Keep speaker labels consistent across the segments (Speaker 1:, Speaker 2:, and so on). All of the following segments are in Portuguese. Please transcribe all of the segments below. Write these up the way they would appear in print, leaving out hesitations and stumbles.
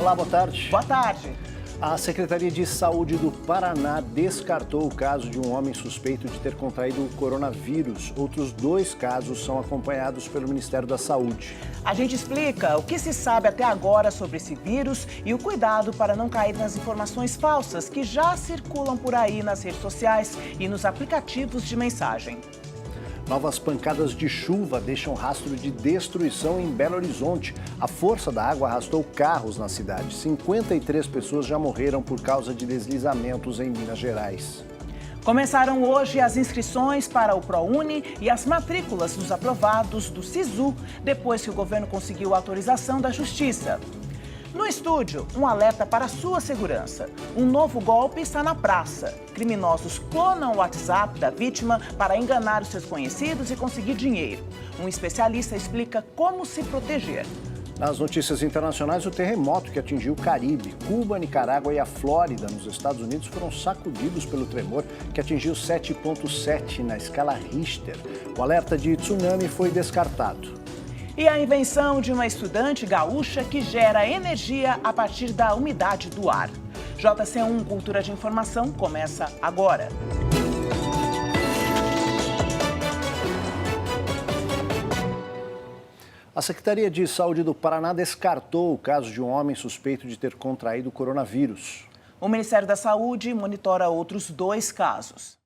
Speaker 1: Olá, boa tarde.
Speaker 2: Boa tarde.
Speaker 1: A Secretaria de Saúde do Paraná descartou o caso de um homem suspeito de ter contraído o coronavírus. Outros 2 casos são acompanhados pelo Ministério da Saúde.
Speaker 2: A gente explica o que se sabe até agora sobre esse vírus e o cuidado para não cair nas informações falsas que já circulam por aí nas redes sociais e nos aplicativos de mensagem.
Speaker 1: Novas pancadas de chuva deixam rastro de destruição em Belo Horizonte. A força da água arrastou carros na cidade. 53 pessoas já morreram por causa de deslizamentos em Minas Gerais.
Speaker 2: Começaram hoje as inscrições para o ProUni e as matrículas dos aprovados do SISU, depois que o governo conseguiu a autorização da Justiça. No estúdio, um alerta para a sua segurança. Um novo golpe está na praça. Criminosos clonam o WhatsApp da vítima para enganar os seus conhecidos e conseguir dinheiro. Um especialista explica como se proteger.
Speaker 1: Nas notícias internacionais, o terremoto que atingiu o Caribe, Cuba, Nicarágua e a Flórida, nos Estados Unidos, foram sacudidos pelo tremor que atingiu 7,7 na escala Richter. O alerta de tsunami foi descartado.
Speaker 2: E a invenção de uma estudante gaúcha que gera energia a partir da umidade do ar. JC1 Cultura de Informação começa agora.
Speaker 1: A Secretaria de Saúde do Paraná descartou o caso de um homem suspeito de ter contraído o coronavírus.
Speaker 2: O Ministério da Saúde monitora outros 2 casos.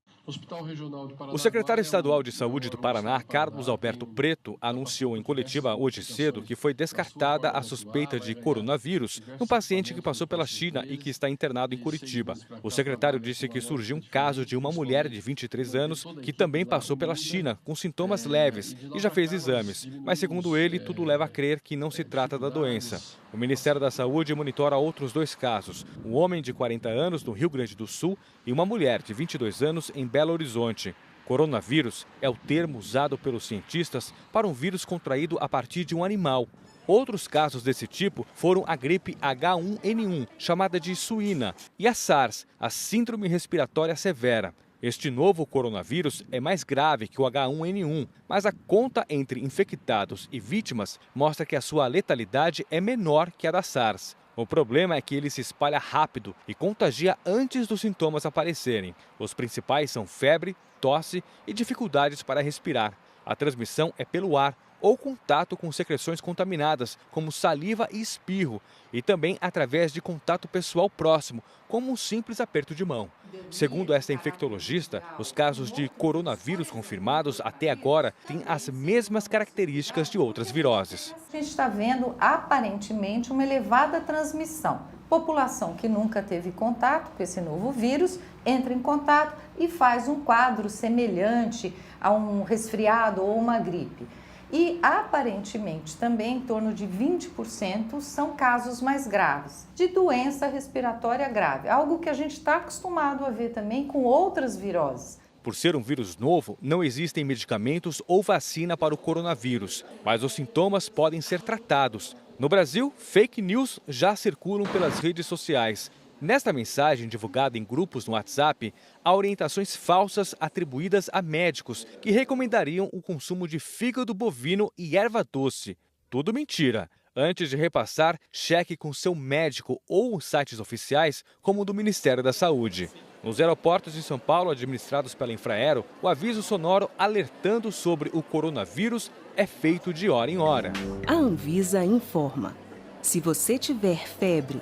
Speaker 3: O secretário estadual de Saúde do Paraná, Carlos Alberto Preto, anunciou em coletiva hoje cedo que foi descartada a suspeita de coronavírus no paciente que passou pela China e que está internado em Curitiba. O secretário disse que surgiu um caso de uma mulher de 23 anos que também passou pela China com sintomas leves e já fez exames, mas segundo ele, tudo leva a crer que não se trata da doença. O Ministério da Saúde monitora outros 2 casos, um homem de 40 anos no Rio Grande do Sul e uma mulher de 22 anos em Belo Horizonte. Coronavírus é o termo usado pelos cientistas para um vírus contraído a partir de um animal. Outros casos desse tipo foram a gripe H1N1, chamada de suína, e a SARS, a síndrome respiratória severa. Este novo coronavírus é mais grave que o H1N1, mas a conta entre infectados e vítimas mostra que a sua letalidade é menor que a da SARS. O problema é que ele se espalha rápido e contagia antes dos sintomas aparecerem. Os principais são febre, tosse e dificuldades para respirar. A transmissão é pelo ar ou contato com secreções contaminadas, como saliva e espirro, e também através de contato pessoal próximo, como um simples aperto de mão. Segundo esta infectologista, os casos de coronavírus confirmados até agora têm as mesmas características de outras viroses.
Speaker 4: A gente está vendo, aparentemente, uma elevada transmissão. População que nunca teve contato com esse novo vírus entra em contato e faz um quadro semelhante a um resfriado ou uma gripe. E, aparentemente, também em torno de 20% são casos mais graves, de doença respiratória grave, algo que a gente está acostumado a ver também com outras viroses.
Speaker 3: Por ser um vírus novo, não existem medicamentos ou vacina para o coronavírus, mas os sintomas podem ser tratados. No Brasil, fake news já circulam pelas redes sociais. Nesta mensagem divulgada em grupos no WhatsApp, há orientações falsas atribuídas a médicos que recomendariam o consumo de fígado bovino e erva doce. Tudo mentira. Antes de repassar, cheque com seu médico ou os sites oficiais, como o do Ministério da Saúde. Nos aeroportos de São Paulo, administrados pela Infraero, o aviso sonoro alertando sobre o coronavírus é feito de hora em hora.
Speaker 5: A Anvisa informa: se você tiver febre,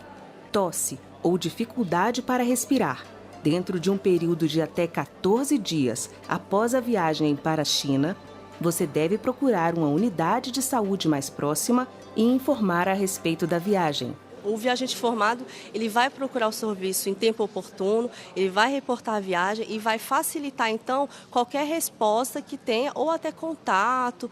Speaker 5: tosse ou dificuldade para respirar, dentro de um período de até 14 dias após a viagem para a China, você deve procurar uma unidade de saúde mais próxima e informar a respeito da viagem.
Speaker 6: O viajante formado, ele vai procurar o serviço em tempo oportuno, ele vai reportar a viagem e vai facilitar, então, qualquer resposta que tenha ou até contato,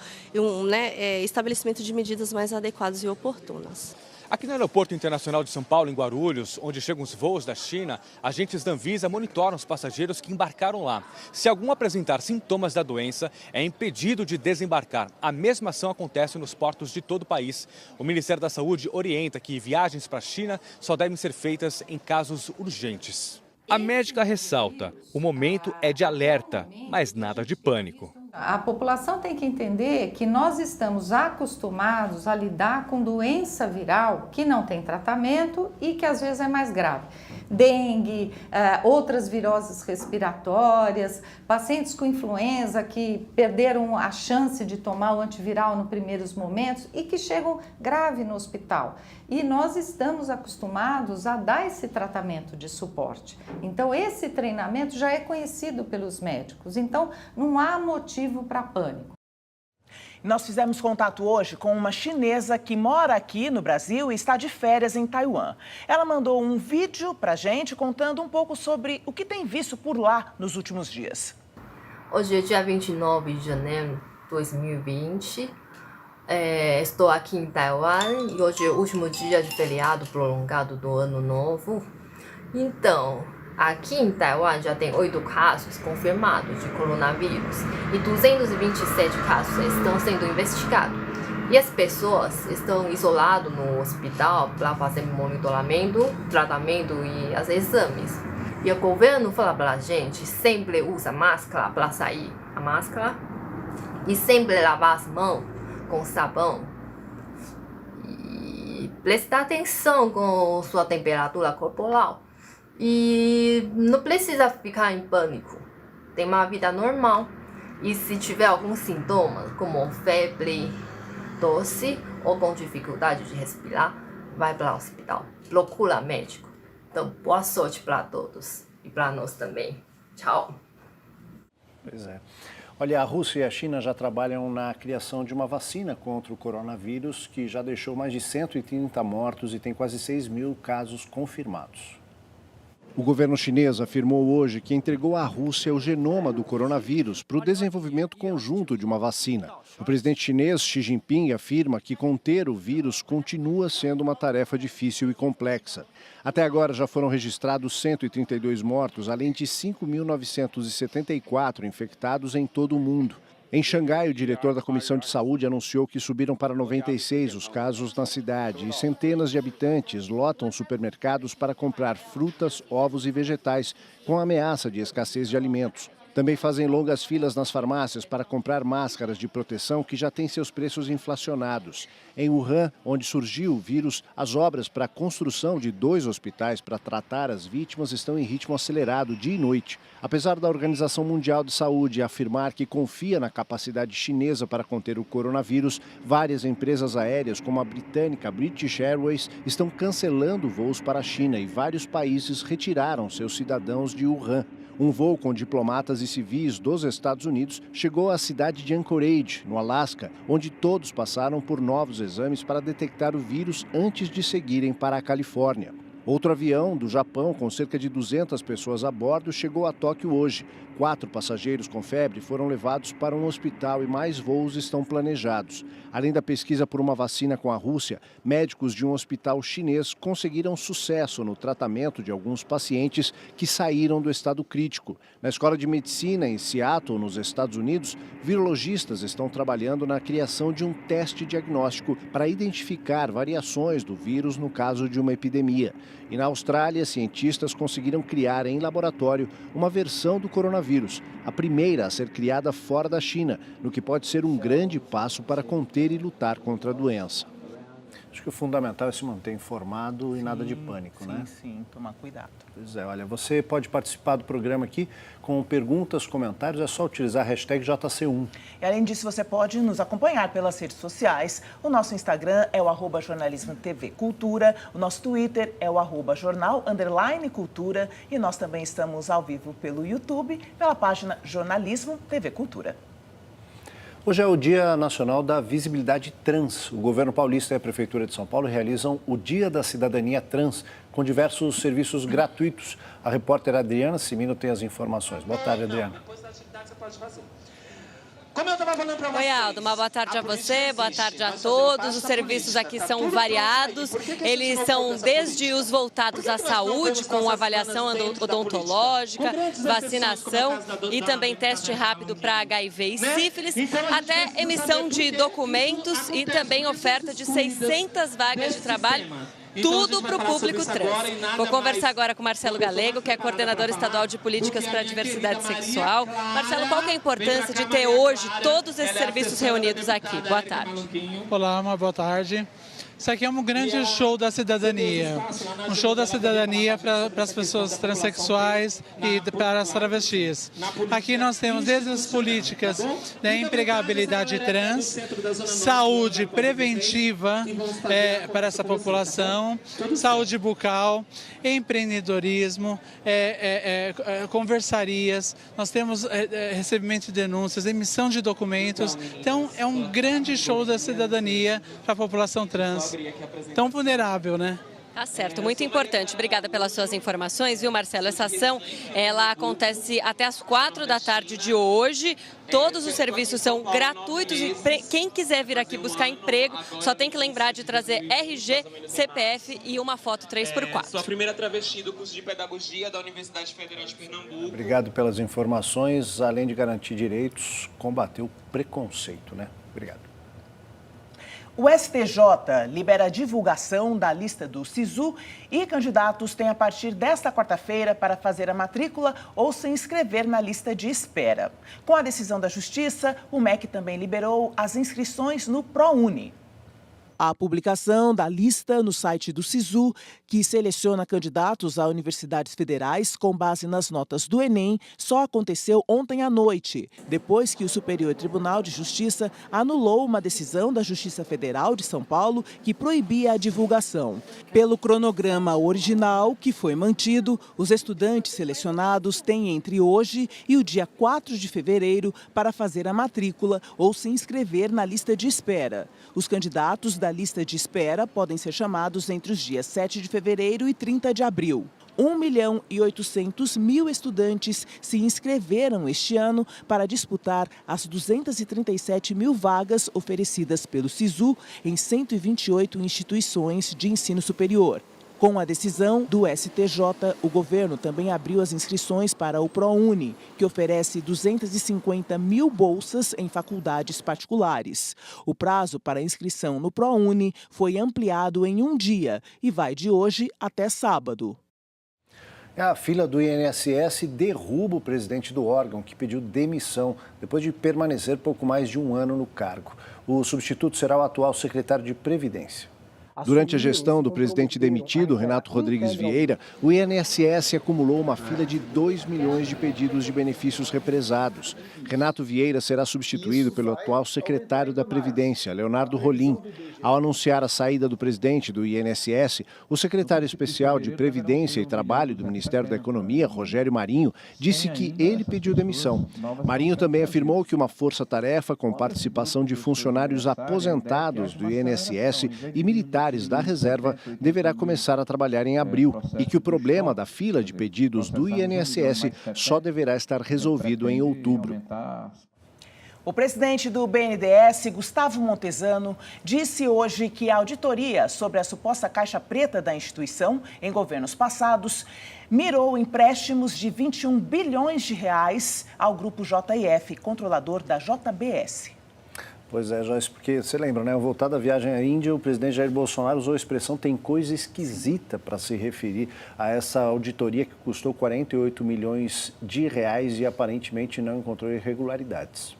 Speaker 6: estabelecimento de medidas mais adequadas e oportunas.
Speaker 3: Aqui no Aeroporto Internacional de São Paulo, em Guarulhos, onde chegam os voos da China, agentes da Anvisa monitoram os passageiros que embarcaram lá. Se algum apresentar sintomas da doença, é impedido de desembarcar. A mesma ação acontece nos portos de todo o país. O Ministério da Saúde orienta que viagens para a China só devem ser feitas em casos urgentes. A médica ressalta: o momento é de alerta, mas nada de pânico.
Speaker 4: A população tem que entender que nós estamos acostumados a lidar com doença viral que não tem tratamento e que às vezes é mais grave. Dengue, outras viroses respiratórias, pacientes com influenza que perderam a chance de tomar o antiviral nos primeiros momentos e que chegam grave no hospital. E nós estamos acostumados a dar esse tratamento de suporte. Então, esse treinamento já é conhecido pelos médicos. Então, não há motivo para pânico.
Speaker 2: Nós fizemos contato hoje com uma chinesa que mora aqui no Brasil e está de férias em Taiwan. Ela mandou um vídeo para a gente contando um pouco sobre o que tem visto por lá nos últimos dias.
Speaker 7: Hoje é dia 29 de janeiro de 2020. Estou aqui em Taiwan e hoje é o último dia de feriado prolongado do Ano Novo. Então, aqui em Taiwan já tem 8 casos confirmados de coronavírus e 227 casos estão sendo investigados. E as pessoas estão isoladas no hospital para fazer monitoramento, tratamento e os exames. E o governo fala para a gente sempre usa máscara para sair, a máscara, e sempre lavar as mãos com sabão. E prestar atenção com sua temperatura corporal. E não precisa ficar em pânico, tem uma vida normal. E se tiver algum sintoma, como febre, tosse ou com dificuldade de respirar, vai para o hospital, procura médico. Então, boa sorte para todos e para nós também. Tchau.
Speaker 1: Pois é. Olha, a Rússia e a China já trabalham na criação de uma vacina contra o coronavírus, que já deixou mais de 130 mortos e tem quase 6 mil casos confirmados. O governo chinês afirmou hoje que entregou à Rússia o genoma do coronavírus para o desenvolvimento conjunto de uma vacina. O presidente chinês Xi Jinping afirma que conter o vírus continua sendo uma tarefa difícil e complexa. Até agora já foram registrados 132 mortos, além de 5.974 infectados em todo o mundo. Em Xangai, o diretor da Comissão de Saúde anunciou que subiram para 96 os casos na cidade e centenas de habitantes lotam supermercados para comprar frutas, ovos e vegetais, com a ameaça de escassez de alimentos. Também fazem longas filas nas farmácias para comprar máscaras de proteção que já têm seus preços inflacionados. Em Wuhan, onde surgiu o vírus, as obras para a construção de 2 hospitais para tratar as vítimas estão em ritmo acelerado dia e noite. Apesar da Organização Mundial de Saúde afirmar que confia na capacidade chinesa para conter o coronavírus, várias empresas aéreas, como a britânica British Airways, estão cancelando voos para a China e vários países retiraram seus cidadãos de Wuhan. Um voo com diplomatas e civis dos Estados Unidos chegou à cidade de Anchorage, no Alasca, onde todos passaram por novos exames para detectar o vírus antes de seguirem para a Califórnia. Outro avião do Japão, com cerca de 200 pessoas a bordo, chegou a Tóquio hoje. 4 passageiros com febre foram levados para um hospital e mais voos estão planejados. Além da pesquisa por uma vacina com a Rússia, médicos de um hospital chinês conseguiram sucesso no tratamento de alguns pacientes que saíram do estado crítico. Na Escola de Medicina em Seattle, nos Estados Unidos, virologistas estão trabalhando na criação de um teste diagnóstico para identificar variações do vírus no caso de uma epidemia. E na Austrália, cientistas conseguiram criar em laboratório uma versão do coronavírus, a primeira a ser criada fora da China, no que pode ser um grande passo para conter e lutar contra a doença. Acho que o fundamental é se manter informado e nada de pânico, né?
Speaker 2: Sim, tomar cuidado.
Speaker 1: Pois é, olha, você pode participar do programa aqui com perguntas, comentários, é só utilizar a hashtag JC1.
Speaker 2: E além disso, você pode nos acompanhar pelas redes sociais. O nosso Instagram é o @jornalismo_tv_cultura, o nosso Twitter é o @jornal_cultura e nós também estamos ao vivo pelo YouTube, pela página Jornalismo TV Cultura.
Speaker 1: Hoje é o Dia Nacional da Visibilidade Trans. O governo paulista e a Prefeitura de São Paulo realizam o Dia da Cidadania Trans, com diversos serviços gratuitos. A repórter Adriana Cimino tem as informações. Boa tarde, Adriana.
Speaker 8: Depois da atividade você pode fazer. Como eu estava falando para você...
Speaker 9: Oi, Aldo, uma boa tarde a você, boa tarde a todos. Os serviços aqui são variados, eles são desde os voltados à saúde, com avaliação odontológica, vacinação e também teste rápido para HIV e sífilis, até emissão de documentos e também oferta de 600 vagas de trabalho tudo para o público trans. Vou conversar agora com Marcelo Galego, que é coordenador estadual de políticas para a diversidade sexual. Marcelo, qual que é a importância de ter hoje todos esses serviços reunidos aqui? Boa tarde.
Speaker 10: Olá, uma boa tarde. Isso aqui é um grande show da cidadania, um show da cidadania para as pessoas transexuais e para as travestis. Aqui nós temos desde as políticas da empregabilidade trans, saúde preventiva para essa população, saúde bucal, empreendedorismo, conversarias, nós temos recebimento de denúncias, emissão de documentos. Então é um grande show da cidadania para a população trans. Tão vulnerável, né?
Speaker 9: Tá certo, muito importante. Obrigada pelas suas informações, viu, Marcelo? Essa ação, ela acontece até às 4 da tarde de hoje. Todos os serviços são gratuitos e quem quiser vir aqui buscar emprego só tem que lembrar de trazer RG, CPF e uma foto 3x4.
Speaker 11: Sou a primeira travesti do curso de pedagogia da Universidade Federal de Pernambuco.
Speaker 1: Obrigado pelas informações. Além de garantir direitos, combater o preconceito, né? Obrigado.
Speaker 2: O STJ libera a divulgação da lista do SISU e candidatos têm a partir desta quarta-feira para fazer a matrícula ou se inscrever na lista de espera. Com a decisão da Justiça, o MEC também liberou as inscrições no ProUni. A publicação da lista no site do SISU, que seleciona candidatos a universidades federais com base nas notas do Enem, só aconteceu ontem à noite, depois que o Superior Tribunal de Justiça anulou uma decisão da Justiça Federal de São Paulo que proibia a divulgação. Pelo cronograma original, que foi mantido, os estudantes selecionados têm entre hoje e o dia 4 de fevereiro para fazer a matrícula ou se inscrever na lista de espera. Os candidatos da lista de espera podem ser chamados entre os dias 7 de fevereiro e 30 de abril. 1.800.000 estudantes se inscreveram este ano para disputar as 237 mil vagas oferecidas pelo SISU em 128 instituições de ensino superior. Com a decisão do STJ, o governo também abriu as inscrições para o ProUni, que oferece 250 mil bolsas em faculdades particulares. O prazo para inscrição no ProUni foi ampliado em um dia e vai de hoje até sábado.
Speaker 1: A fila do INSS derruba o presidente do órgão, que pediu demissão depois de permanecer pouco mais de um ano no cargo. O substituto será o atual secretário de Previdência. Durante a gestão do presidente demitido, Renato Rodrigues Vieira, o INSS acumulou uma fila de 2 milhões de pedidos de benefícios represados. Renato Vieira será substituído pelo atual secretário da Previdência, Leonardo Rolim. Ao anunciar a saída do presidente do INSS, o secretário especial de Previdência e Trabalho do Ministério da Economia, Rogério Marinho, disse que ele pediu demissão. Marinho também afirmou que uma força-tarefa com participação de funcionários aposentados do INSS e militares da reserva deverá começar a trabalhar em abril e que o problema da fila de pedidos do INSS só deverá estar resolvido em outubro.
Speaker 2: O presidente do BNDES, Gustavo Montezano, disse hoje que a auditoria sobre a suposta caixa preta da instituição em governos passados mirou empréstimos de 21 bilhões de reais ao grupo JIF, controlador da JBS.
Speaker 1: Pois é, Joyce, porque você lembra, né? Ao voltar da viagem à Índia, o presidente Jair Bolsonaro usou a expressão "tem coisa esquisita" para se referir a essa auditoria que custou 48 milhões de reais e aparentemente não encontrou irregularidades.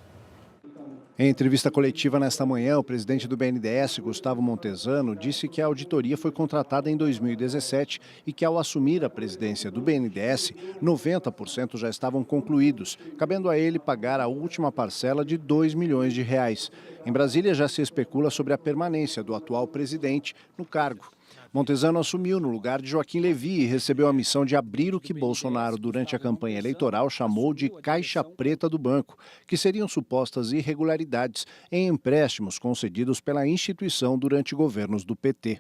Speaker 1: Em entrevista coletiva nesta manhã, o presidente do BNDES, Gustavo Montezano, disse que a auditoria foi contratada em 2017 e que, ao assumir a presidência do BNDES, 90% já estavam concluídos, cabendo a ele pagar a última parcela de 2 milhões de reais. Em Brasília, já se especula sobre a permanência do atual presidente no cargo. Montezano assumiu no lugar de Joaquim Levy e recebeu a missão de abrir o que Bolsonaro, durante a campanha eleitoral, chamou de caixa preta do banco, que seriam supostas irregularidades em empréstimos concedidos pela instituição durante governos do PT.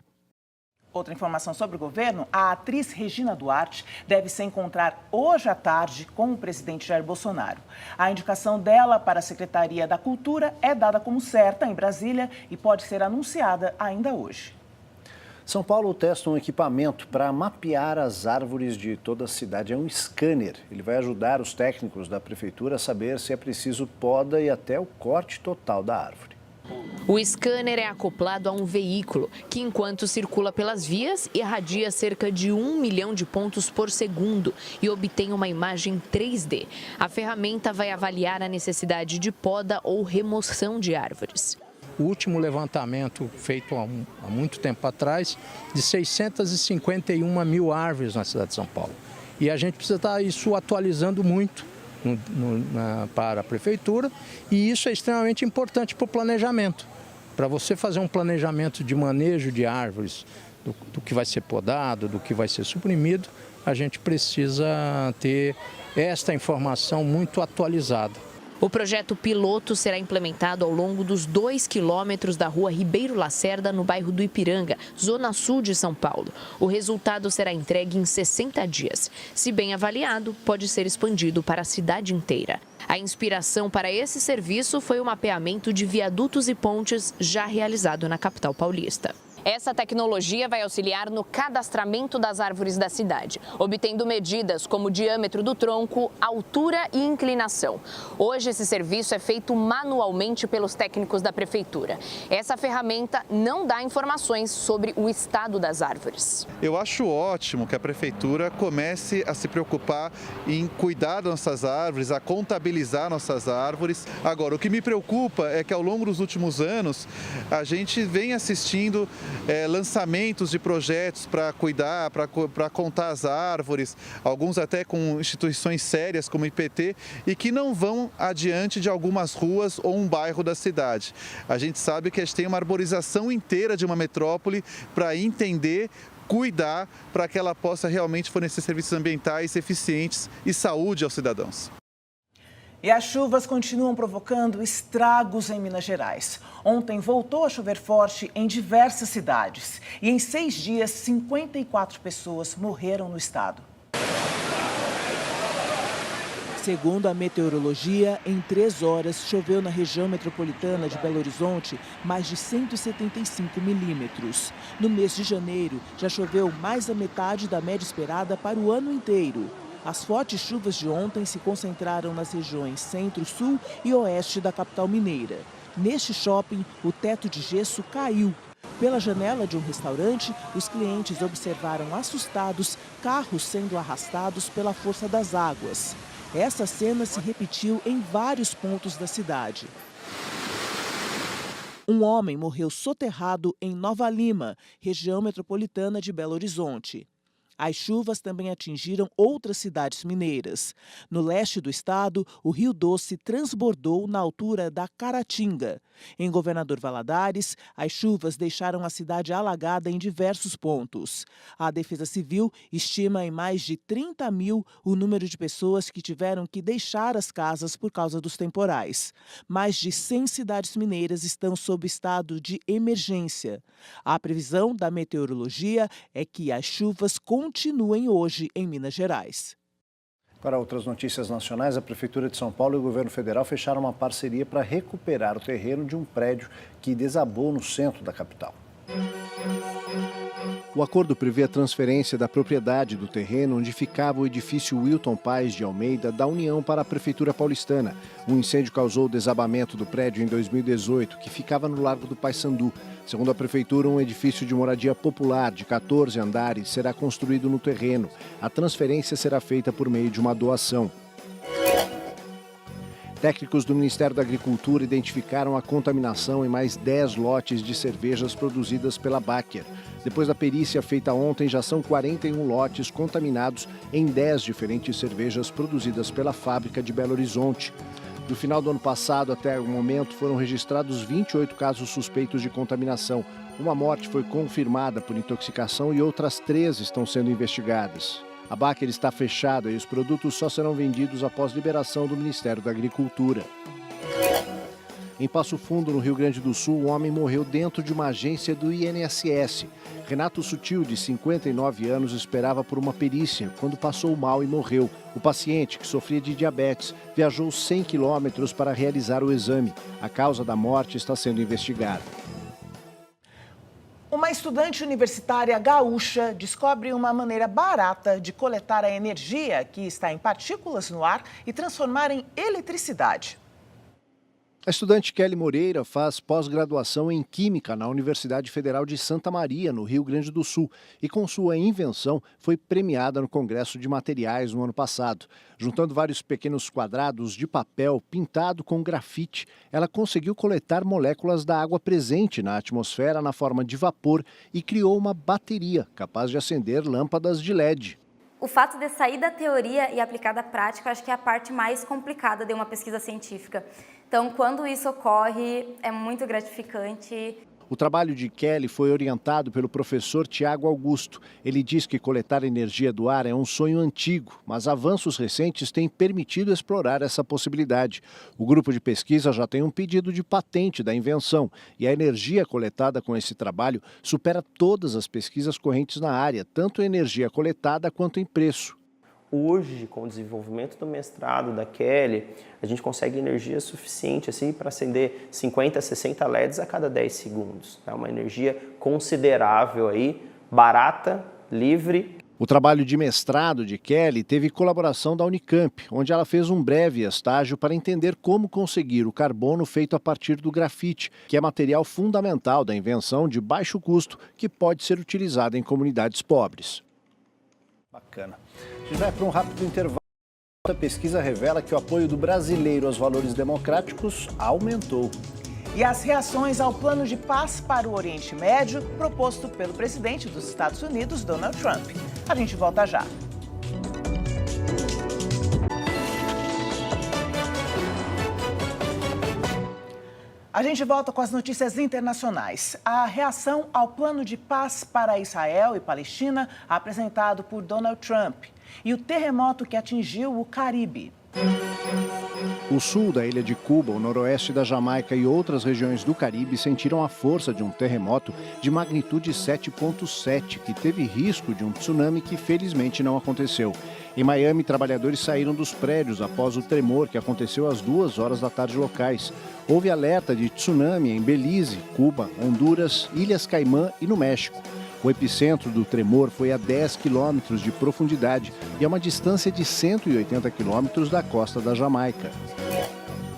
Speaker 2: Outra informação sobre o governo, a atriz Regina Duarte deve se encontrar hoje à tarde com o presidente Jair Bolsonaro. A indicação dela para a Secretaria da Cultura é dada como certa em Brasília e pode ser anunciada ainda hoje.
Speaker 1: São Paulo testa um equipamento para mapear as árvores de toda a cidade. É um scanner. Ele vai ajudar os técnicos da prefeitura a saber se é preciso poda e até o corte total da árvore.
Speaker 12: O scanner é acoplado a um veículo que, enquanto circula pelas vias, irradia cerca de 1 milhão de pontos por segundo e obtém uma imagem 3D. A ferramenta vai avaliar a necessidade de poda ou remoção de árvores.
Speaker 13: O último levantamento feito há muito tempo atrás, de 651 mil árvores na cidade de São Paulo. E a gente precisa estar isso atualizando muito para a prefeitura, e isso é extremamente importante para o planejamento. Para você fazer um planejamento de manejo de árvores, do que vai ser podado, do que vai ser suprimido, a gente precisa ter esta informação muito atualizada.
Speaker 12: O projeto piloto será implementado ao longo dos 2 quilômetros da rua Ribeiro Lacerda, no bairro do Ipiranga, zona sul de São Paulo. O resultado será entregue em 60 dias. Se bem avaliado, pode ser expandido para a cidade inteira. A inspiração para esse serviço foi o mapeamento de viadutos e pontes já realizado na capital paulista. Essa tecnologia vai auxiliar no cadastramento das árvores da cidade, obtendo medidas como o diâmetro do tronco, altura e inclinação. Hoje, esse serviço é feito manualmente pelos técnicos da prefeitura. Essa ferramenta não dá informações sobre o estado das árvores.
Speaker 14: Eu acho ótimo que a prefeitura comece a se preocupar em cuidar das nossas árvores, a contabilizar nossas árvores. Agora, o que me preocupa é que ao longo dos últimos anos, a gente vem assistindo lançamentos de projetos para cuidar, para contar as árvores, alguns até com instituições sérias como o IPT, e que não vão adiante de algumas ruas ou um bairro da cidade. A gente sabe que a gente tem uma arborização inteira de uma metrópole para entender, cuidar, para que ela possa realmente fornecer serviços ambientais eficientes e saúde aos cidadãos.
Speaker 2: E as chuvas continuam provocando estragos em Minas Gerais. Ontem voltou a chover forte em diversas cidades. E em 6 dias, 54 pessoas morreram no estado. Segundo a meteorologia, em 3 horas choveu na região metropolitana de Belo Horizonte mais de 175 milímetros. No mês de janeiro, já choveu mais da metade da média esperada para o ano inteiro. As fortes chuvas de ontem se concentraram nas regiões centro, sul e oeste da capital mineira. Neste shopping, o teto de gesso caiu. Pela janela de um restaurante, os clientes observaram assustados carros sendo arrastados pela força das águas. Essa cena se repetiu em vários pontos da cidade. Um homem morreu soterrado em Nova Lima, região metropolitana de Belo Horizonte. As chuvas também atingiram outras cidades mineiras. No leste do estado, o Rio Doce transbordou na altura da Caratinga. Em Governador Valadares, as chuvas deixaram a cidade alagada em diversos pontos. A Defesa Civil estima em mais de 30 mil o número de pessoas que tiveram que deixar as casas por causa dos temporais. Mais de 100 cidades mineiras estão sob estado de emergência. A previsão da meteorologia é que as chuvas continuem hoje em Minas Gerais.
Speaker 1: Para outras notícias nacionais, a Prefeitura de São Paulo e o Governo Federal fecharam uma parceria para recuperar o terreno de um prédio que desabou no centro da capital. O acordo prevê a transferência da propriedade do terreno onde ficava o edifício Wilton Paes de Almeida da União para a Prefeitura paulistana. Um incêndio causou o desabamento do prédio em 2018, que ficava no Largo do Paissandu. Segundo a Prefeitura, um edifício de moradia popular de 14 andares será construído no terreno. A transferência será feita por meio de uma doação. Técnicos do Ministério da Agricultura identificaram a contaminação em mais 10 lotes de cervejas produzidas pela Baker. Depois da perícia feita ontem, já são 41 lotes contaminados em 10 diferentes cervejas produzidas pela fábrica de Belo Horizonte. Do final do ano passado até o momento, foram registrados 28 casos suspeitos de contaminação. Uma morte foi confirmada por intoxicação e outras 3 estão sendo investigadas. A Baker está fechada e os produtos só serão vendidos após liberação do Ministério da Agricultura. Em Passo Fundo, no Rio Grande do Sul, um homem morreu dentro de uma agência do INSS. Renato Sutil, de 59 anos, esperava por uma perícia quando passou mal e morreu. O paciente, que sofria de diabetes, viajou 100 quilômetros para realizar o exame. A causa da morte está sendo investigada.
Speaker 2: Uma estudante universitária gaúcha descobre uma maneira barata de coletar a energia que está em partículas no ar e transformar em eletricidade.
Speaker 1: A estudante Kelly Moreira faz pós-graduação em Química na Universidade Federal de Santa Maria, no Rio Grande do Sul, e com sua invenção foi premiada no Congresso de Materiais no ano passado. Juntando vários pequenos quadrados de papel pintado com grafite, ela conseguiu coletar moléculas da água presente na atmosfera na forma de vapor e criou uma bateria capaz de acender lâmpadas de LED.
Speaker 15: O fato de sair da teoria e aplicar da prática, acho que é a parte mais complicada de uma pesquisa científica. Então, quando isso ocorre, é muito gratificante.
Speaker 1: O trabalho de Kelly foi orientado pelo professor Tiago Augusto. Ele diz que coletar energia do ar é um sonho antigo, mas avanços recentes têm permitido explorar essa possibilidade. O grupo de pesquisa já tem um pedido de patente da invenção e a energia coletada com esse trabalho supera todas as pesquisas correntes na área, tanto em energia coletada quanto em preço.
Speaker 16: Hoje, com o desenvolvimento do mestrado da Kelly, a gente consegue energia suficiente assim, para acender 50, 60 LEDs a cada 10 segundos. É uma energia considerável, aí, barata, livre.
Speaker 1: O trabalho de mestrado de Kelly teve colaboração da Unicamp, onde ela fez um breve estágio para entender como conseguir o carbono feito a partir do grafite, que é material fundamental da invenção de baixo custo que pode ser utilizado em comunidades pobres. Bacana. A gente vai para um rápido intervalo. A pesquisa revela que o apoio do brasileiro aos valores democráticos aumentou.
Speaker 2: E as reações ao plano de paz para o Oriente Médio proposto pelo presidente dos Estados Unidos, Donald Trump. A gente volta já. A gente volta com as notícias internacionais. A reação ao plano de paz para Israel e Palestina apresentado por Donald Trump e o terremoto que atingiu o Caribe.
Speaker 1: O sul da ilha de Cuba, o noroeste da Jamaica e outras regiões do Caribe sentiram a força de um terremoto de magnitude 7,7, que teve risco de um tsunami que felizmente não aconteceu. Em Miami, trabalhadores saíram dos prédios após o tremor que aconteceu às 2h da tarde locais. Houve alerta de tsunami em Belize, Cuba, Honduras, Ilhas Caimã e no México. O epicentro do tremor foi a 10 quilômetros de profundidade e a uma distância de 180 quilômetros da costa da Jamaica.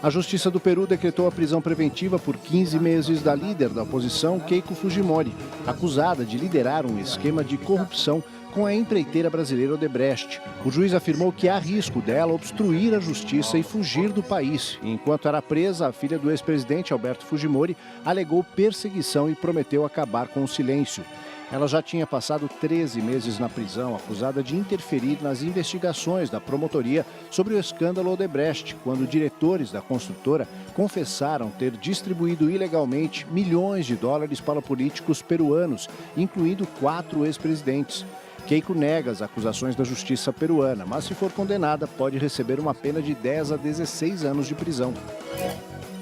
Speaker 1: A Justiça do Peru decretou a prisão preventiva por 15 meses da líder da oposição, Keiko Fujimori, acusada de liderar um esquema de corrupção com a empreiteira brasileira Odebrecht. O juiz afirmou que há risco dela obstruir a justiça e fugir do país. Enquanto era presa, a filha do ex-presidente Alberto Fujimori alegou perseguição e prometeu acabar com o silêncio. Ela já tinha passado 13 meses na prisão, acusada de interferir nas investigações da promotoria sobre o escândalo Odebrecht, quando diretores da construtora confessaram ter distribuído ilegalmente milhões de dólares para políticos peruanos, incluindo 4 ex-presidentes. Keiko nega as acusações da justiça peruana, mas se for condenada, pode receber uma pena de 10 a 16 anos de prisão.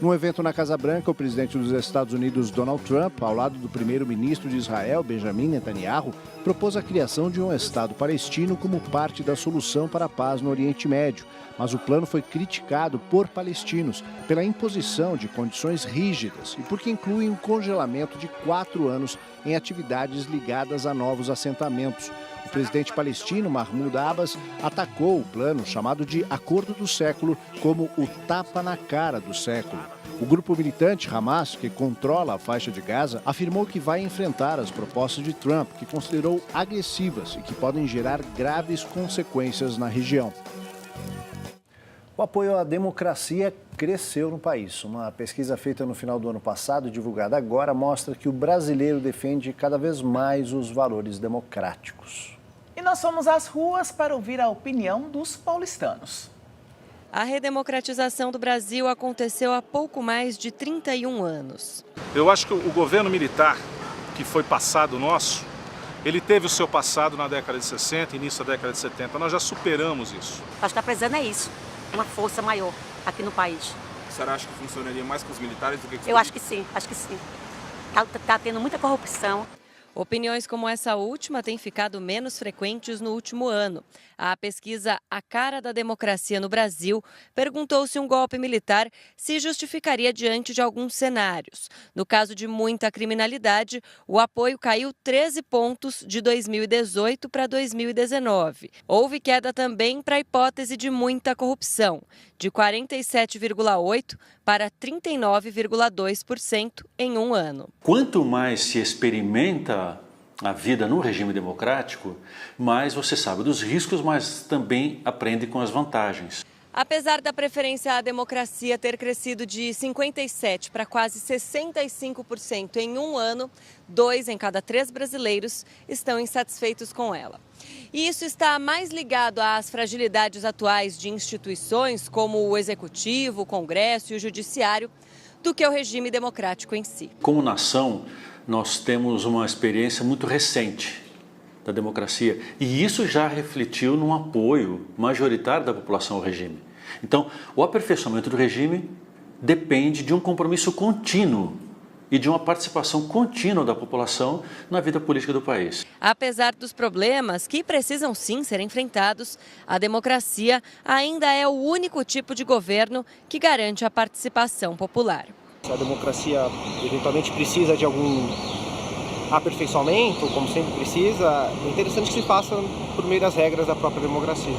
Speaker 1: Num evento na Casa Branca, o presidente dos Estados Unidos, Donald Trump, ao lado do primeiro-ministro de Israel, Benjamin Netanyahu, propôs a criação de um Estado palestino como parte da solução para a paz no Oriente Médio. Mas o plano foi criticado por palestinos pela imposição de condições rígidas e porque inclui um congelamento de 4 anos em atividades ligadas a novos assentamentos. O presidente palestino, Mahmoud Abbas, atacou o plano chamado de Acordo do Século como o tapa na cara do século. O grupo militante Hamas, que controla a faixa de Gaza, afirmou que vai enfrentar as propostas de Trump, que considerou agressivas e que podem gerar graves consequências na região. O apoio à democracia cresceu no país. Uma pesquisa feita no final do ano passado e divulgada agora mostra que o brasileiro defende cada vez mais os valores democráticos.
Speaker 2: E nós fomos às ruas para ouvir a opinião dos paulistanos.
Speaker 9: A redemocratização do Brasil aconteceu há pouco mais de 31 anos.
Speaker 17: Eu acho que o governo militar, que foi passado nosso, ele teve o seu passado na década de 60, início da década de 70. Nós já superamos isso.
Speaker 18: Acho que está precisando é isso, uma força maior aqui no país.
Speaker 11: A senhora acha que funcionaria mais com os militares do que com os
Speaker 18: Eu acho que sim, acho que sim. Está tendo muita corrupção.
Speaker 9: Opiniões como essa última têm ficado menos frequentes no último ano. A pesquisa A Cara da Democracia no Brasil perguntou se um golpe militar se justificaria diante de alguns cenários. No caso de muita criminalidade, o apoio caiu 13 pontos de 2018 para 2019. Houve queda também para a hipótese de muita corrupção, de 47,8% para 39,2% em um ano.
Speaker 19: Quanto mais se experimenta a vida no regime democrático, mais você sabe dos riscos, mas também aprende com as vantagens.
Speaker 9: Apesar da preferência à democracia ter crescido de 57% para quase 65% em um ano, 2 em cada 3 brasileiros estão insatisfeitos com ela. E isso está mais ligado às fragilidades atuais de instituições como o Executivo, o Congresso e o Judiciário, do que ao regime democrático em si.
Speaker 19: Como nação, nós temos uma experiência muito recente da democracia e isso já refletiu num apoio majoritário da população ao regime. Então, o aperfeiçoamento do regime depende de um compromisso contínuo e de uma participação contínua da população na vida política do país.
Speaker 9: Apesar dos problemas que precisam sim ser enfrentados, a democracia ainda é o único tipo de governo que garante a participação popular.
Speaker 20: Se a democracia eventualmente precisa de algum aperfeiçoamento, como sempre precisa, é interessante que se faça por meio das regras da própria democracia.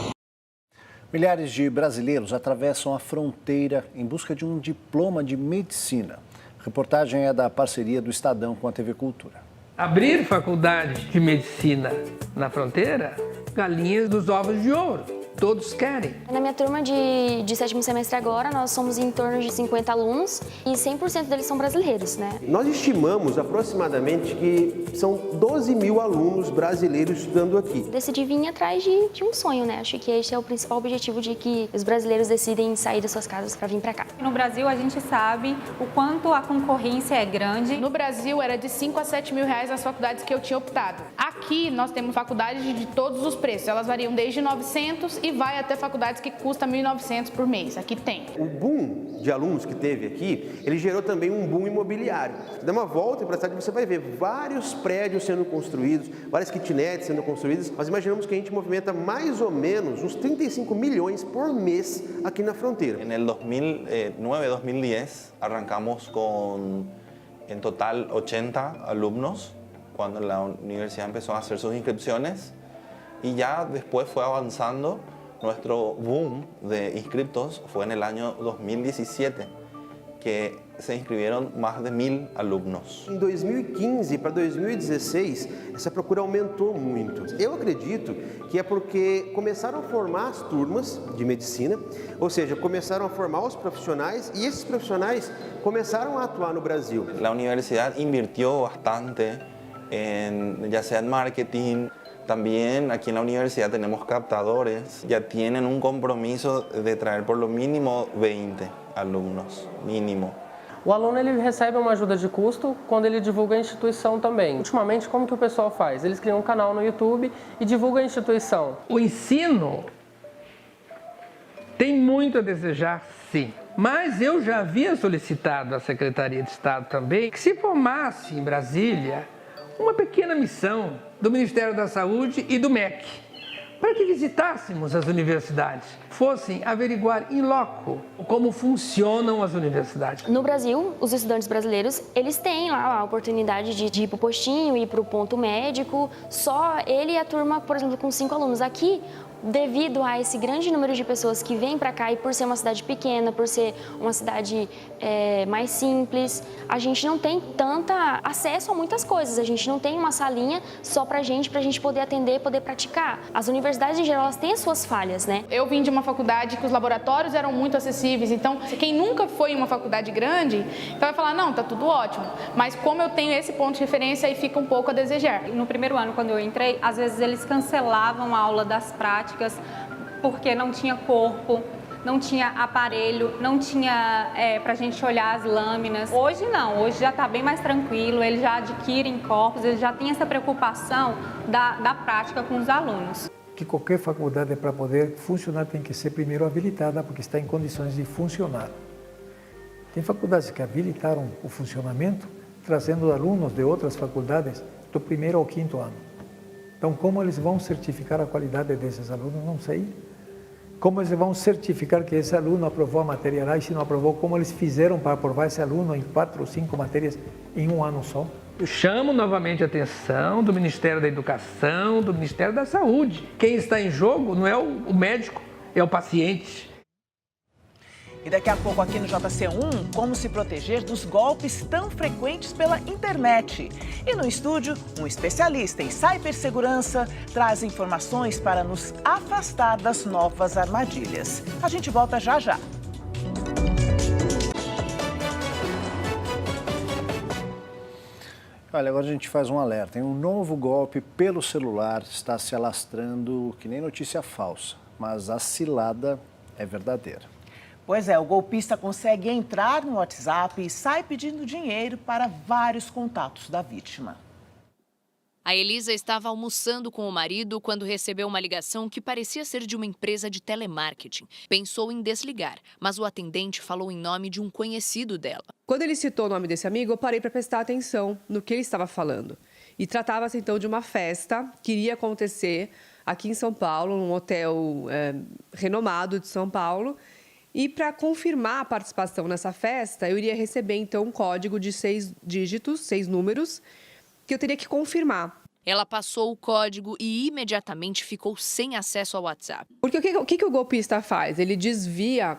Speaker 1: Milhares de brasileiros atravessam a fronteira em busca de um diploma de medicina. A reportagem é da parceria do Estadão com a TV Cultura.
Speaker 21: Abrir faculdade de medicina na fronteira, galinhas dos ovos de ouro. Todos querem.
Speaker 22: Na minha turma de 7º semestre agora, nós somos em torno de 50 alunos e 100% deles são brasileiros, né?
Speaker 23: Nós estimamos aproximadamente que são 12 mil alunos brasileiros estudando aqui.
Speaker 22: Decidi vir atrás de um sonho, né? Acho que esse é o principal objetivo de que os brasileiros decidem sair das suas casas para vir para cá.
Speaker 24: No Brasil, a gente sabe o quanto a concorrência é grande.
Speaker 25: No Brasil, era de 5 a 7 mil reais as faculdades que eu tinha optado. Aqui, nós temos faculdades de todos os preços. Elas variam desde 900 e vai até faculdades que custam 1.900 por mês. Aqui tem.
Speaker 23: O boom de alunos que teve aqui, ele gerou também um boom imobiliário. Você dá uma volta para a cidade, você vai ver vários prédios sendo construídos, várias kitnets sendo construídas. Nós imaginamos que a gente movimenta mais ou menos uns 35 milhões por mês aqui na fronteira.
Speaker 26: En el 2009-2010 arrancamos con en total 80 alumnos cuando la universidad empezó a hacer sus inscripciones y ya después fue avanzando. Nuestro boom de inscriptos fue en el año 2017, que se inscreveram mais de 1.000 alunos.
Speaker 23: Em 2015 para 2016, essa procura aumentou muito. Eu acredito que é porque começaram a formar as turmas de medicina, ou seja, começaram a formar os profissionais e esses profissionais começaram a atuar no Brasil.
Speaker 26: A universidade invirtió bastante ya sea en marketing. También aquí en la universidad tenemos captadores, ya tienen un compromiso de traer por lo mínimo 20 alumnos, mínimo.
Speaker 27: O aluno ele recebe uma ajuda de custo quando ele divulga a instituição também. Ultimamente, como que o pessoal faz? Eles criam um canal no YouTube e divulgam a instituição.
Speaker 21: O ensino tem muito a desejar, sim. Mas eu já havia solicitado à Secretaria de Estado também que se formasse em Brasília uma pequena missão do Ministério da Saúde e do MEC, para que visitássemos as universidades, fossem averiguar in loco como funcionam as universidades.
Speaker 22: No Brasil, os estudantes brasileiros, eles têm lá a oportunidade de ir para o postinho, ir para o ponto médico, só ele e a turma, por exemplo, com 5 alunos. Aqui, devido a esse grande número de pessoas que vêm para cá e por ser uma cidade pequena, por ser uma cidade mais simples, a gente não tem tanto acesso a muitas coisas. A gente não tem uma salinha só para a gente poder atender, poder praticar. As universidades, em geral, elas têm as suas falhas, né?
Speaker 25: Eu vim de uma faculdade que os laboratórios eram muito acessíveis, então quem nunca foi em uma faculdade grande, vai falar, não, tá tudo ótimo. Mas como eu tenho esse ponto de referência, aí fica um pouco a desejar.
Speaker 24: No primeiro ano, quando eu entrei, às vezes eles cancelavam a aula das práticas, porque não tinha corpo, não tinha aparelho, não tinha para a gente olhar as lâminas. Hoje não, hoje já está bem mais tranquilo, eles já adquirem corpos, eles já têm essa preocupação da prática com os alunos.
Speaker 28: Que qualquer faculdade, para poder funcionar, tem que ser primeiro habilitada, porque está em condições de funcionar. Tem faculdades que habilitaram o funcionamento, trazendo alunos de outras faculdades do 1º ao 5º ano. Então, como eles vão certificar a qualidade desses alunos, não sei. Como eles vão certificar que esse aluno aprovou a matéria lá e se não aprovou, como eles fizeram para aprovar esse aluno em 4 ou 5 matérias em um ano só?
Speaker 21: Eu chamo novamente a atenção do Ministério da Educação, do Ministério da Saúde. Quem está em jogo não é o médico, é o paciente.
Speaker 2: E daqui a pouco aqui no JC1, como se proteger dos golpes tão frequentes pela internet. E no estúdio, um especialista em cibersegurança traz informações para nos afastar das novas armadilhas. A gente volta já já.
Speaker 1: Olha, agora a gente faz um alerta. Um novo golpe pelo celular está se alastrando, que nem notícia falsa, mas a cilada é verdadeira.
Speaker 2: Pois é, o golpista consegue entrar no WhatsApp e sai pedindo dinheiro para vários contatos da vítima.
Speaker 12: A Elisa estava almoçando com o marido quando recebeu uma ligação que parecia ser de uma empresa de telemarketing. Pensou em desligar, mas o atendente falou em nome de um conhecido dela.
Speaker 3: Quando ele citou o nome desse amigo, eu parei para prestar atenção no que ele estava falando. E tratava-se então de uma festa que iria acontecer aqui em São Paulo, num hotel renomado de São Paulo. E para confirmar a participação nessa festa, eu iria receber então um código de 6 dígitos, 6 números, que eu teria que confirmar.
Speaker 12: Ela passou o código e imediatamente ficou sem acesso ao WhatsApp.
Speaker 3: Porque o que o golpista faz? Ele desvia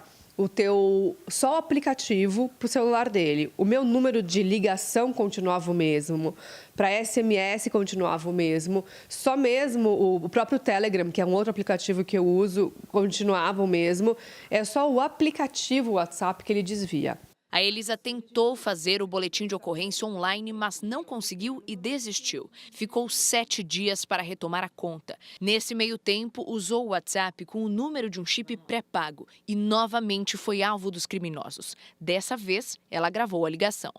Speaker 3: só o aplicativo para o celular dele. O meu número de ligação continuava o mesmo, para SMS continuava o mesmo, só mesmo o próprio Telegram, que é um outro aplicativo que eu uso, continuava o mesmo. É só o aplicativo WhatsApp que ele desvia.
Speaker 12: A Elisa tentou fazer o boletim de ocorrência online, mas não conseguiu e desistiu. Ficou 7 dias para retomar a conta. Nesse meio tempo, usou o WhatsApp com o número de um chip pré-pago e novamente foi alvo dos criminosos. Dessa vez, ela gravou a ligação.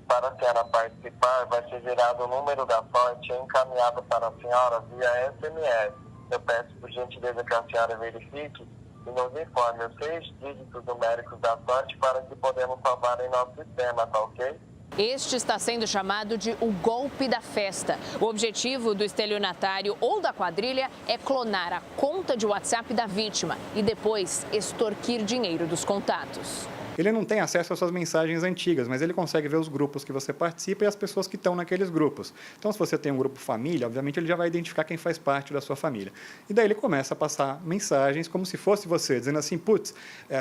Speaker 4: Para a senhora participar, vai ser gerado o número da sorte e encaminhado para a senhora via SMS. Eu peço por gentileza que a senhora verifique e nos informe os 6 dígitos numéricos da sorte para que podemos salvar em nosso sistema, tá ok?
Speaker 12: Este está sendo chamado de o golpe da festa. O objetivo do estelionatário ou da quadrilha é clonar a conta de WhatsApp da vítima e depois extorquir dinheiro dos contatos.
Speaker 5: Ele não tem acesso às suas mensagens antigas, mas ele consegue ver os grupos que você participa e as pessoas que estão naqueles grupos. Então, se você tem um grupo família, obviamente ele já vai identificar quem faz parte da sua família. E daí ele começa a passar mensagens como se fosse você, dizendo assim, putz,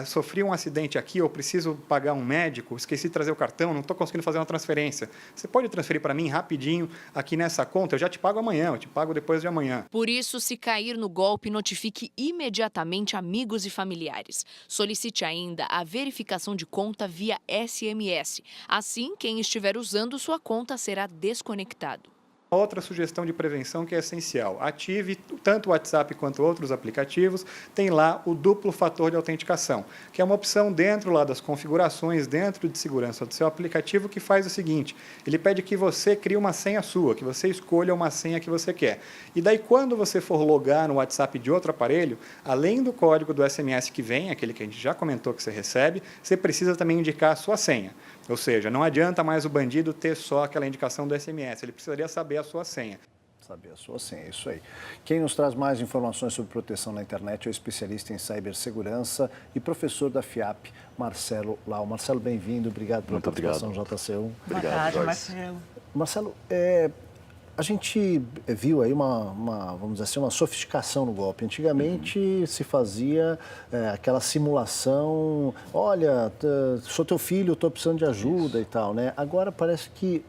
Speaker 5: sofri um acidente aqui, eu preciso pagar um médico, esqueci de trazer o cartão, não estou conseguindo fazer uma transferência. Você pode transferir para mim rapidinho aqui nessa conta? Eu já te pago amanhã, eu te pago depois de amanhã.
Speaker 12: Por isso, se cair no golpe, notifique imediatamente amigos e familiares. Solicite ainda a verificação de conta via SMS. Assim, quem estiver usando sua conta será desconectado.
Speaker 5: Outra sugestão de prevenção que é essencial. Ative tanto o WhatsApp quanto outros aplicativos, tem lá o duplo fator de autenticação, que é uma opção dentro lá das configurações, dentro de segurança do seu aplicativo, que faz o seguinte, ele pede que você crie uma senha sua, que você escolha uma senha que você quer. E daí, quando você for logar no WhatsApp de outro aparelho, além do código do SMS que vem, aquele que a gente já comentou que você recebe, você precisa também indicar a sua senha. Ou seja, não adianta mais o bandido ter só aquela indicação do SMS, ele precisaria saber a sua senha.
Speaker 1: Saber a sua senha, isso aí. Quem nos traz mais informações sobre proteção na internet é o especialista em cibersegurança e professor da FIAP, Marcelo Lau. Marcelo, bem-vindo, obrigado pela participação no JC1.
Speaker 2: Boa tarde, Marcelo.
Speaker 1: Marcelo, a gente viu aí vamos dizer assim, uma sofisticação no golpe. Antigamente se fazia aquela simulação, olha, sou teu filho, estou precisando de ajuda e tal, né? Agora parece que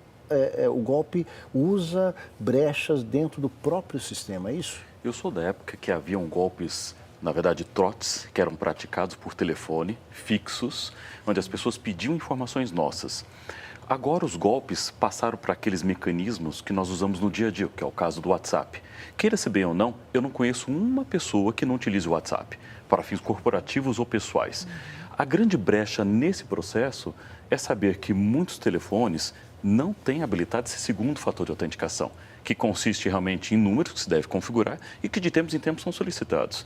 Speaker 1: o golpe usa brechas dentro do próprio sistema, é isso?
Speaker 6: Eu sou da época que haviam golpes, na verdade, trotes, que eram praticados por telefone, fixos, onde as pessoas pediam informações nossas. Agora os golpes passaram para aqueles mecanismos que nós usamos no dia a dia, que é o caso do WhatsApp. Queira-se bem ou não, eu não conheço uma pessoa que não utilize o WhatsApp para fins corporativos ou pessoais. A grande brecha nesse processo é saber que muitos telefones não têm habilitado esse segundo fator de autenticação, que consiste realmente em números que se deve configurar e que de tempos em tempos são solicitados.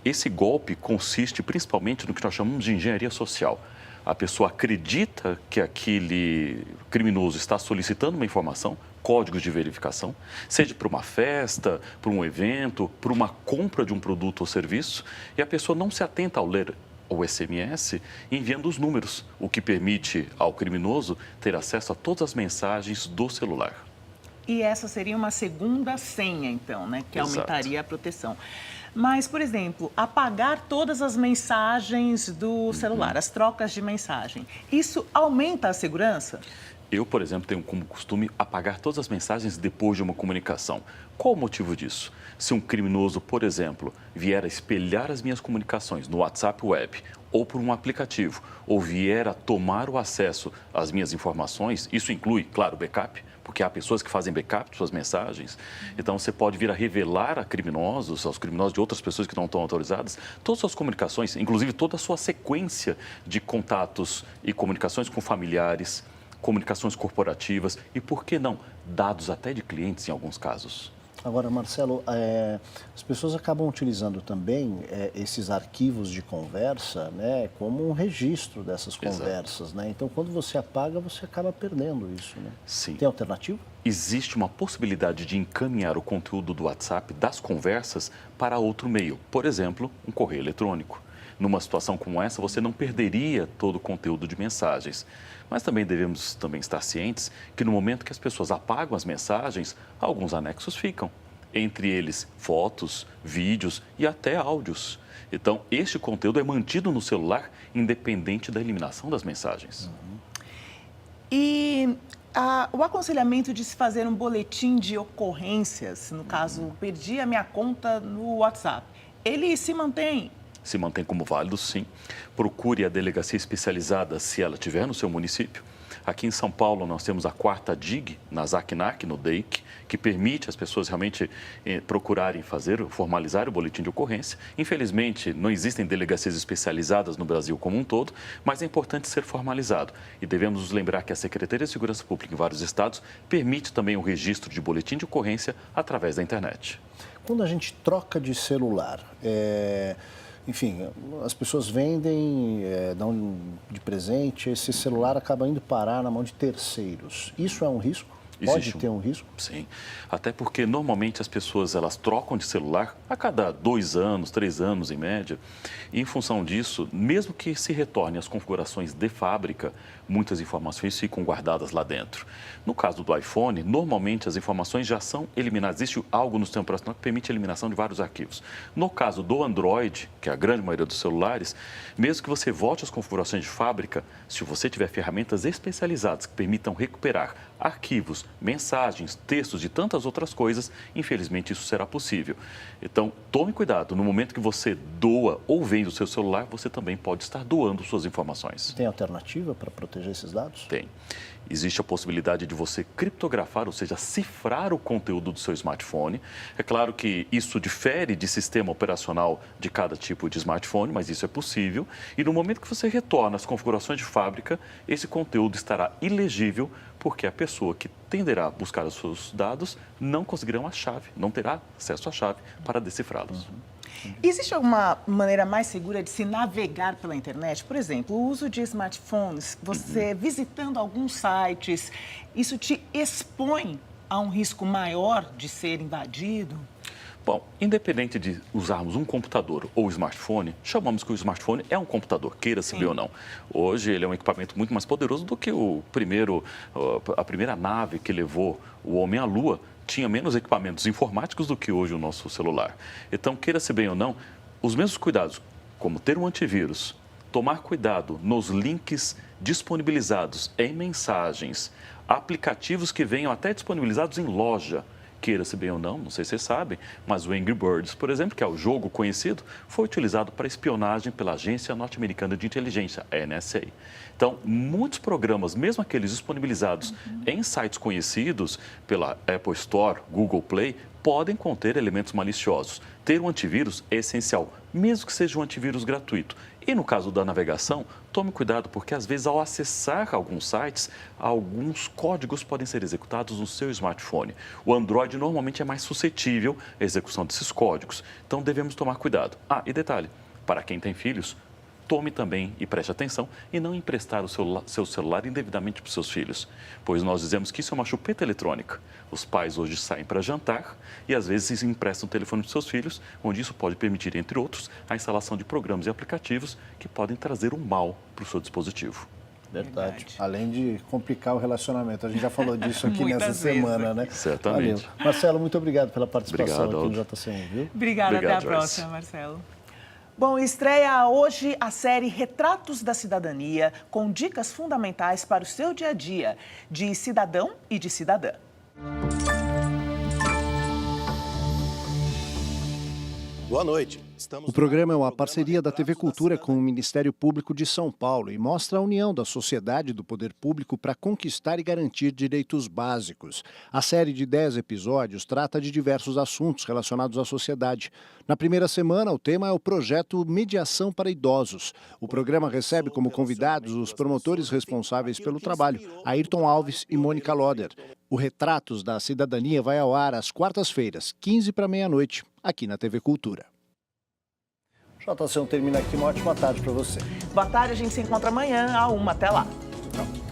Speaker 6: Esse golpe consiste principalmente no que nós chamamos de engenharia social. A pessoa acredita que aquele criminoso está solicitando uma informação, códigos de verificação, seja para uma festa, para um evento, para uma compra de um produto ou serviço, e a pessoa não se atenta ao ler o SMS enviando os números, o que permite ao criminoso ter acesso a todas as mensagens do celular.
Speaker 2: E essa seria uma segunda senha, então, né? Que
Speaker 6: Exato.
Speaker 2: aumentaria a proteção. Mas, por exemplo, apagar todas as mensagens do celular, as trocas de mensagem, isso aumenta a segurança?
Speaker 6: Eu, por exemplo, tenho como costume apagar todas as mensagens depois de uma comunicação. Qual o motivo disso? Se um criminoso, por exemplo, vier a espelhar as minhas comunicações no WhatsApp Web ou por um aplicativo, ou vier a tomar o acesso às minhas informações, isso inclui, claro, backup, porque há pessoas que fazem backup de suas mensagens. Então, você pode vir a revelar a criminosos, aos criminosos de outras pessoas que não estão autorizadas, todas as suas comunicações, inclusive toda a sua sequência de contatos e comunicações com familiares, comunicações corporativas e, por que não, dados até de clientes em alguns casos.
Speaker 1: Agora, Marcelo, as pessoas acabam utilizando também esses arquivos de conversa, né, como um registro dessas conversas, né? Então, quando você apaga, você acaba perdendo isso, né?
Speaker 6: Sim.
Speaker 1: Tem alternativa?
Speaker 6: Existe uma possibilidade de encaminhar o conteúdo do WhatsApp das conversas para outro meio, por exemplo, um correio eletrônico. Numa situação como essa, você não perderia todo o conteúdo de mensagens. Mas também devemos estar cientes que no momento que as pessoas apagam as mensagens, alguns anexos ficam. Entre eles, fotos, vídeos e até áudios. Então, este conteúdo é mantido no celular, independente da eliminação das mensagens.
Speaker 2: E o aconselhamento de se fazer um boletim de ocorrências, no caso, perdi a minha conta no WhatsApp, ele se mantém?
Speaker 6: Se mantém como válido, sim. Procure a delegacia especializada se ela tiver no seu município. Aqui em São Paulo, nós temos a 4ª DIG, na ZACNAC, no DEIC, que permite as pessoas realmente procurarem formalizar o boletim de ocorrência. Infelizmente, não existem delegacias especializadas no Brasil como um todo, mas é importante ser formalizado. E devemos nos lembrar que a Secretaria de Segurança Pública em vários estados permite também o registro de boletim de ocorrência através da internet.
Speaker 1: Quando a gente troca de celular, enfim, as pessoas vendem, dão de presente, esse celular acaba indo parar na mão de terceiros. Isso é um risco? Pode ter um risco?
Speaker 6: Sim, até porque normalmente as pessoas elas trocam de celular a cada 2 anos, 3 anos em média. E em função disso, mesmo que se retorne às configurações de fábrica, muitas informações ficam guardadas lá dentro. No caso do iPhone, normalmente as informações já são eliminadas. Existe algo no sistema operacional que permite a eliminação de vários arquivos. No caso do Android, que é a grande maioria dos celulares, mesmo que você volte às configurações de fábrica, se você tiver ferramentas especializadas que permitam recuperar arquivos, mensagens, textos e tantas outras coisas, infelizmente isso será possível. Então, tome cuidado. No momento que você doa ou vende o seu celular, você também pode estar doando suas informações.
Speaker 1: Tem alternativa para proteger esses dados?
Speaker 6: Tem. Existe a possibilidade de você criptografar, ou seja, cifrar o conteúdo do seu smartphone. É claro que isso difere de sistema operacional de cada tipo de smartphone, mas isso é possível. E no momento que você retorna às configurações de fábrica, esse conteúdo estará ilegível, porque a pessoa que tenderá a buscar os seus dados não conseguirá a chave, não terá acesso à chave para decifrá-los.
Speaker 2: Existe alguma maneira mais segura de se navegar pela internet? Por exemplo, o uso de smartphones, você visitando alguns sites, isso te expõe a um risco maior de ser invadido?
Speaker 6: Bom, independente de usarmos um computador ou smartphone, chamamos que o smartphone é um computador, queira-se bem ou não. Hoje ele é um equipamento muito mais poderoso do que a primeira nave que levou o homem à Lua. Tinha menos equipamentos informáticos do que hoje o nosso celular. Então, queira-se bem ou não, os mesmos cuidados, como ter um antivírus, tomar cuidado nos links disponibilizados em mensagens, aplicativos que venham até disponibilizados em loja, queira-se bem ou não, não sei se vocês sabem, mas o Angry Birds, por exemplo, que é o jogo conhecido, foi utilizado para espionagem pela Agência Norte-Americana de Inteligência, a NSA. Então, muitos programas, mesmo aqueles disponibilizados em sites conhecidos pela Apple Store, Google Play, podem conter elementos maliciosos. Ter um antivírus é essencial, mesmo que seja um antivírus gratuito. E no caso da navegação, tome cuidado, porque às vezes ao acessar alguns sites, alguns códigos podem ser executados no seu smartphone. O Android normalmente é mais suscetível à execução desses códigos, então devemos tomar cuidado. E detalhe, para quem tem filhos, Tome também e preste atenção em não emprestar o seu celular indevidamente para os seus filhos, pois nós dizemos que isso é uma chupeta eletrônica. Os pais hoje saem para jantar e às vezes emprestam o telefone para os seus filhos, onde isso pode permitir, entre outros, a instalação de programas e aplicativos que podem trazer um mal para o seu dispositivo.
Speaker 1: Verdade. Além de complicar o relacionamento. A gente já falou disso aqui nessa semana, né?
Speaker 6: Certamente.
Speaker 1: Valeu. Marcelo, muito obrigado pela participação
Speaker 6: Obrigado,
Speaker 1: aqui no JC1, viu?
Speaker 2: Obrigada, até a próxima, Marcelo. Bom, estreia hoje a série Retratos da Cidadania, com dicas fundamentais para o seu dia a dia, de cidadão e de cidadã.
Speaker 7: Boa noite.
Speaker 1: O programa é uma parceria da TV Cultura com o Ministério Público de São Paulo e mostra a união da sociedade e do poder público para conquistar e garantir direitos básicos. A série de 10 episódios trata de diversos assuntos relacionados à sociedade. Na primeira semana, o tema é o projeto Mediação para Idosos. O programa recebe como convidados os promotores responsáveis pelo trabalho, Ayrton Alves e Mônica Loder. O Retratos da Cidadania vai ao ar às quartas-feiras, 15 para meia-noite, aqui na TV Cultura. JC1 termina aqui. Uma ótima tarde para você.
Speaker 2: Boa tarde, a gente se encontra amanhã, à 1h. Até lá.
Speaker 1: Tchau.